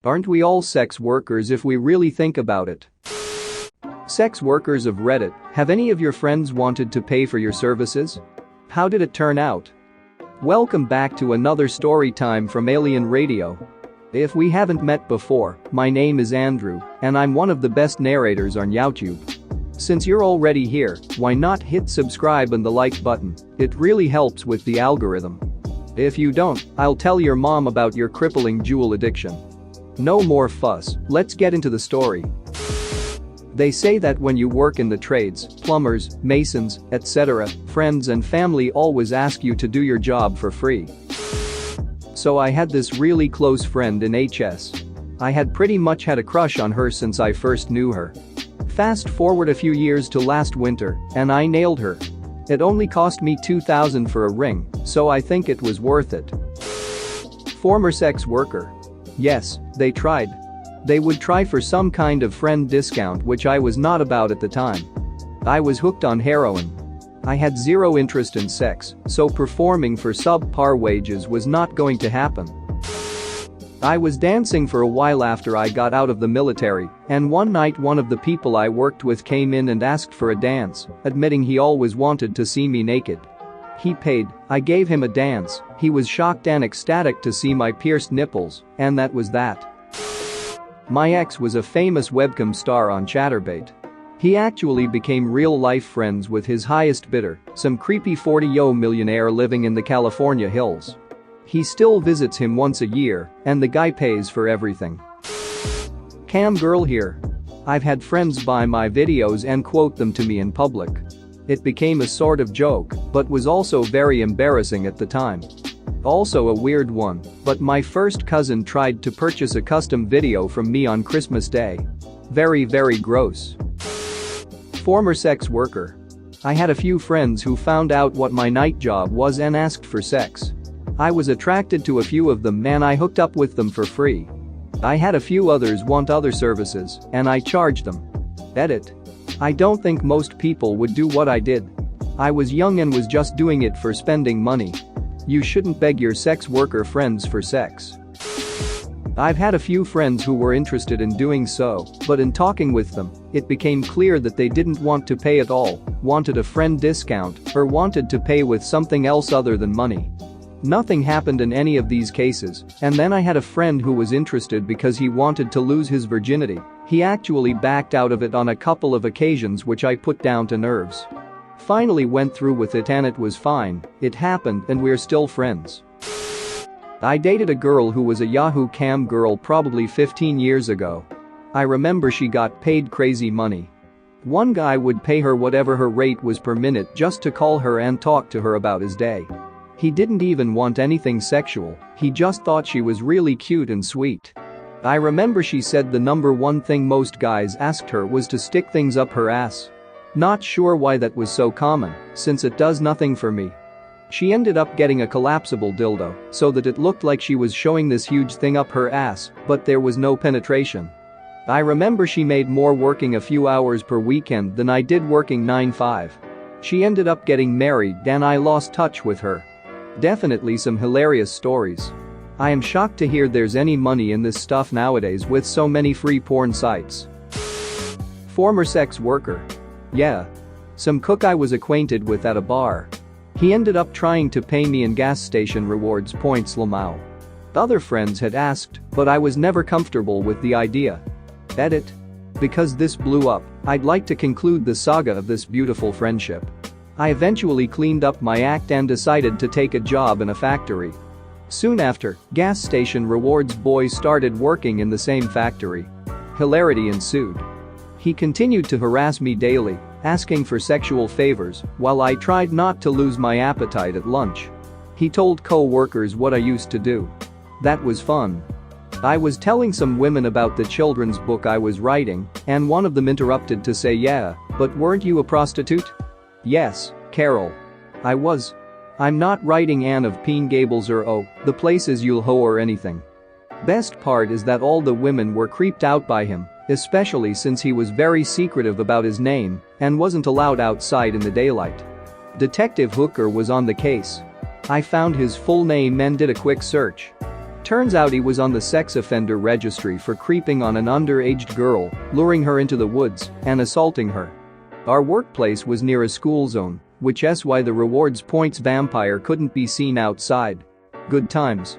Aren't we all sex workers if we really think about it? Sex workers of Reddit, have any of your friends wanted to pay for your services? How did it turn out? Welcome back to another story time from Alien Radio. If we haven't met before, my name is Andrew, and I'm one of the best narrators on YouTube. Since you're already here, why not hit subscribe and the like button? It really helps with the algorithm. If you don't, I'll tell your mom about your crippling jewel addiction. No more fuss, let's get into the story. They say that when you work in the trades, plumbers, masons, etc., friends and family always ask you to do your job for free. So I had this really close friend in HS. I had pretty much had a crush on her since I first knew her. Fast forward a few years to last winter, and I nailed her. It only cost me $2,000 for a ring, so I think it was worth it. Former sex worker. Yes, they tried. They would try for some kind of friend discount, which I was not about at the time. I was hooked on heroin. I had zero interest in sex, so performing for subpar wages was not going to happen. I was dancing for a while after I got out of the military, and one night one of the people I worked with came in and asked for a dance, admitting he always wanted to see me naked. He paid, I gave him a dance, he was shocked and ecstatic to see my pierced nipples, and that was that. My ex was a famous webcam star on Chatterbait. He actually became real-life friends with his highest bidder, some creepy 40-yo millionaire living in the California hills. He still visits him once a year, and the guy pays for everything. Cam girl here. I've had friends buy my videos and quote them to me in public. It became a sort of joke, but was also very embarrassing at the time. Also a weird one, but my first cousin tried to purchase a custom video from me on Christmas Day. Very gross. Former sex worker. I had a few friends who found out what my night job was and asked for sex. I was attracted to a few of them and I hooked up with them for free. I had a few others want other services, and I charged them. Edit. I don't think most people would do what I did. I was young and was just doing it for spending money. You shouldn't beg your sex worker friends for sex. I've had a few friends who were interested in doing so, but in talking with them, it became clear that they didn't want to pay at all, wanted a friend discount, or wanted to pay with something else other than money. Nothing happened in any of these cases, and then I had a friend who was interested because he wanted to lose his virginity. He actually backed out of it on a couple of occasions, which I put down to nerves. Finally went through with it and it was fine, it happened and we're still friends. I dated a girl who was a Yahoo cam girl probably 15 years ago. I remember she got paid crazy money. One guy would pay her whatever her rate was per minute just to call her and talk to her about his day. He didn't even want anything sexual, he just thought she was really cute and sweet. I remember she said the number one thing most guys asked her was to stick things up her ass. Not sure why that was so common, since it does nothing for me. She ended up getting a collapsible dildo so that it looked like she was showing this huge thing up her ass, but there was no penetration. I remember she made more working a few hours per weekend than I did working 9-5. She ended up getting married and I lost touch with her. Definitely some hilarious stories. I am shocked to hear there's any money in this stuff nowadays with so many free porn sites. Former sex worker. Yeah. Some cook I was acquainted with at a bar. He ended up trying to pay me in gas station rewards points Lamau. Other friends had asked, but I was never comfortable with the idea. Edit. Because this blew up, I'd like to conclude the saga of this beautiful friendship. I eventually cleaned up my act and decided to take a job in a factory. Soon after, gas station rewards boy started working in the same factory. Hilarity ensued. He continued to harass me daily, asking for sexual favors, while I tried not to lose my appetite at lunch. He told co-workers what I used to do. That was fun. I was telling some women about the children's book I was writing, and one of them interrupted to say, "Yeah, but weren't you a prostitute?" "Yes, Carol. I was. I'm not writing Anne of Peen Gables or Oh, the Places You'll Ho or anything." Best part is that all the women were creeped out by him, especially since he was very secretive about his name and wasn't allowed outside in the daylight. Detective Hooker was on the case. I found his full name and did a quick search. Turns out he was on the sex offender registry for creeping on an underage girl, luring her into the woods, and assaulting her. Our workplace was near a school zone, which is why the rewards points vampire couldn't be seen outside. Good times.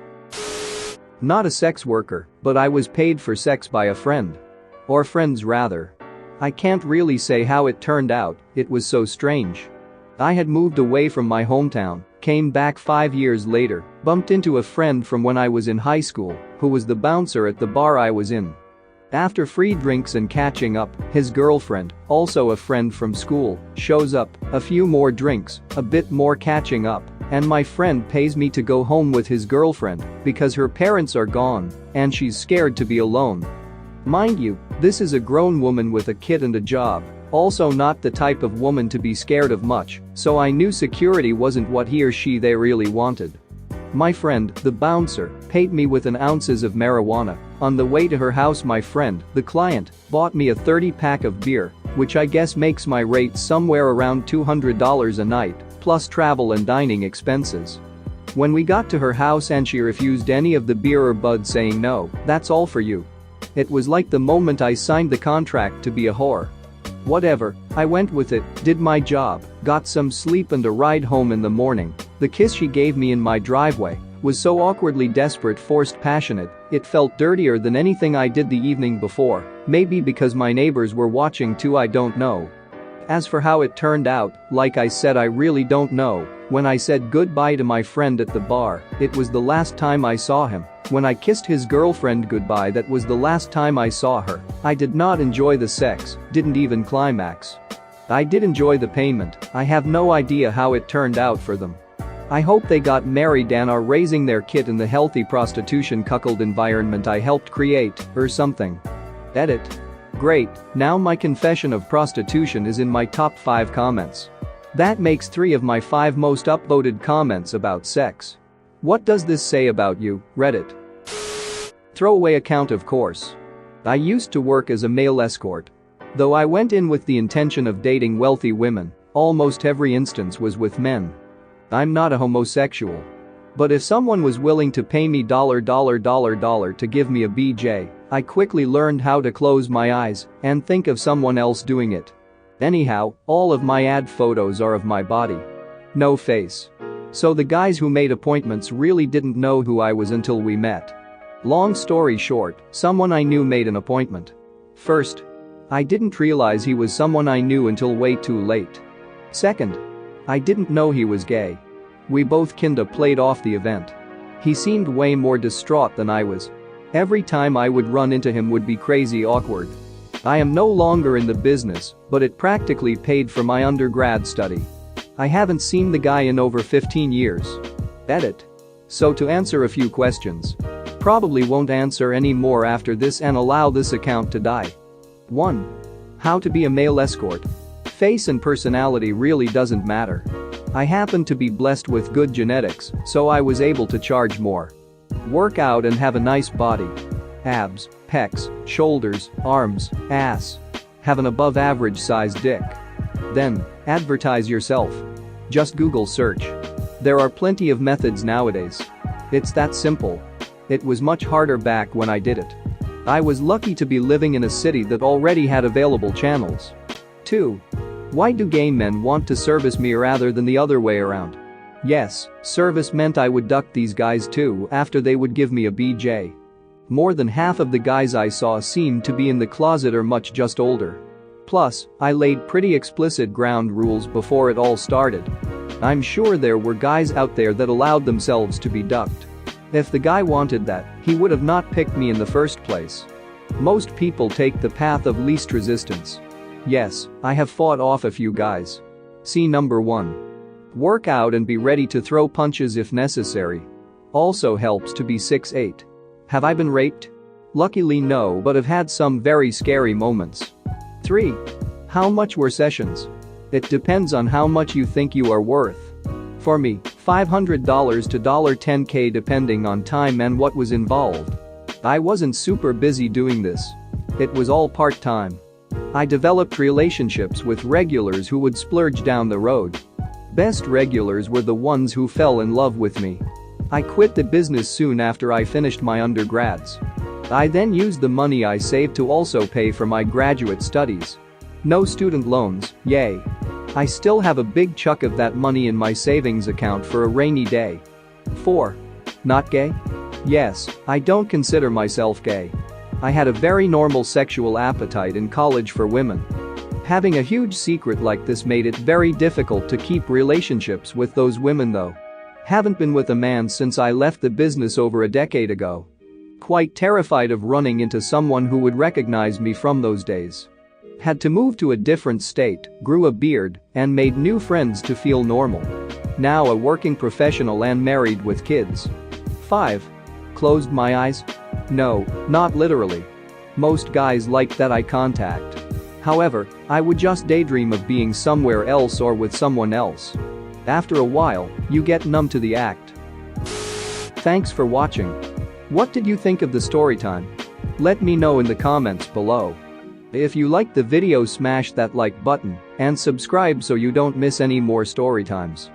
Not a sex worker, but I was paid for sex by a friend. Or friends rather. I can't really say how it turned out, it was so strange. I had moved away from my hometown, came back 5 years later, bumped into a friend from when I was in high school, who was the bouncer at the bar I was in. After free drinks and catching up, his girlfriend, also a friend from school, shows up, a few more drinks, a bit more catching up, and my friend pays me to go home with his girlfriend because her parents are gone and she's scared to be alone. Mind you, this is a grown woman with a kid and a job, also not the type of woman to be scared of much, so I knew security wasn't what he or she they really wanted. My friend, the bouncer, paid me with an ounces of marijuana. On the way to her house my friend, the client, bought me a 30-pack of beer, which I guess makes my rate somewhere around $200 a night, plus travel and dining expenses. When we got to her house and she refused any of the beer or bud saying no, that's all for you. It was like the moment I signed the contract to be a whore. Whatever, I went with it, did my job, got some sleep and a ride home in the morning. The kiss she gave me in my driveway was so awkwardly desperate, forced, passionate, it felt dirtier than anything I did the evening before, maybe because my neighbors were watching too, I don't know. As for how it turned out, like I said, I really don't know. When I said goodbye to my friend at the bar, it was the last time I saw him. When I kissed his girlfriend goodbye, that was the last time I saw her. I did not enjoy the sex, didn't even climax. I did enjoy the payment, I have no idea how it turned out for them. I hope they got married and are raising their kid in the healthy prostitution cuckold environment I helped create, or something. Edit. Great, now my confession of prostitution is in my top 5 comments. That makes 3 of my 5 most upvoted comments about sex. What does this say about you, Reddit? Throwaway account, of course. I used to work as a male escort. Though I went in with the intention of dating wealthy women, almost every instance was with men. I'm not a homosexual. But if someone was willing to pay me $$ to give me a BJ, I quickly learned how to close my eyes and think of someone else doing it. Anyhow, all of my ad photos are of my body. No face. So the guys who made appointments really didn't know who I was until we met. Long story short, someone I knew made an appointment. First, I didn't realize he was someone I knew until way too late. Second, I didn't know he was gay. We both kinda played off the event. He seemed way more distraught than I was. Every time I would run into him would be crazy awkward. I am no longer in the business, but it practically paid for my undergrad study. I haven't seen the guy in over 15 years. Edit. So to answer a few questions. Probably won't answer any more after this and allow this account to die. 1. How to be a male escort. Face and personality really doesn't matter. I happen to be blessed with good genetics, so I was able to charge more. Work out and have a nice body. Abs, pecs, shoulders, arms, ass. Have an above average sized dick. Then, advertise yourself. Just Google search. There are plenty of methods nowadays. It's that simple. It was much harder back when I did it. I was lucky to be living in a city that already had available channels. 2. Why do gay men want to service me rather than the other way around? Yes, service meant I would duck these guys too after they would give me a BJ. More than half of the guys I saw seemed to be in the closet or much just older. Plus, I laid pretty explicit ground rules before it all started. I'm sure there were guys out there that allowed themselves to be ducked. If the guy wanted that, he would have not picked me in the first place. Most people take the path of least resistance. Yes, I have fought off a few guys. See number 1. Work out and be ready to throw punches if necessary. Also helps to be 6'8". Have I been raped? Luckily no, but have had some very scary moments. 3. How much were sessions? It depends on how much you think you are worth. For me, $500 to $10K depending on time and what was involved. I wasn't super busy doing this. It was all part-time. I developed relationships with regulars who would splurge down the road. Best regulars were the ones who fell in love with me. I quit the business soon after I finished my undergrads. I then used the money I saved to also pay for my graduate studies. No student loans, yay. I still have a big chunk of that money in my savings account for a rainy day. 4. Not gay? Yes, I don't consider myself gay. I had a very normal sexual appetite in college for women. Having a huge secret like this made it very difficult to keep relationships with those women though. Haven't been with a man since I left the business over a decade ago. Quite terrified of running into someone who would recognize me from those days. Had to move to a different state, grew a beard, and made new friends to feel normal. Now a working professional and married with kids. 5. Closed my eyes? No, not literally. Most guys like that eye contact. However, I would just daydream of being somewhere else or with someone else. After a while, you get numb to the act. Thanks for watching. What did you think of the story time? Let me know in the comments below. If you liked the video, smash that like button and subscribe so you don't miss any more story times.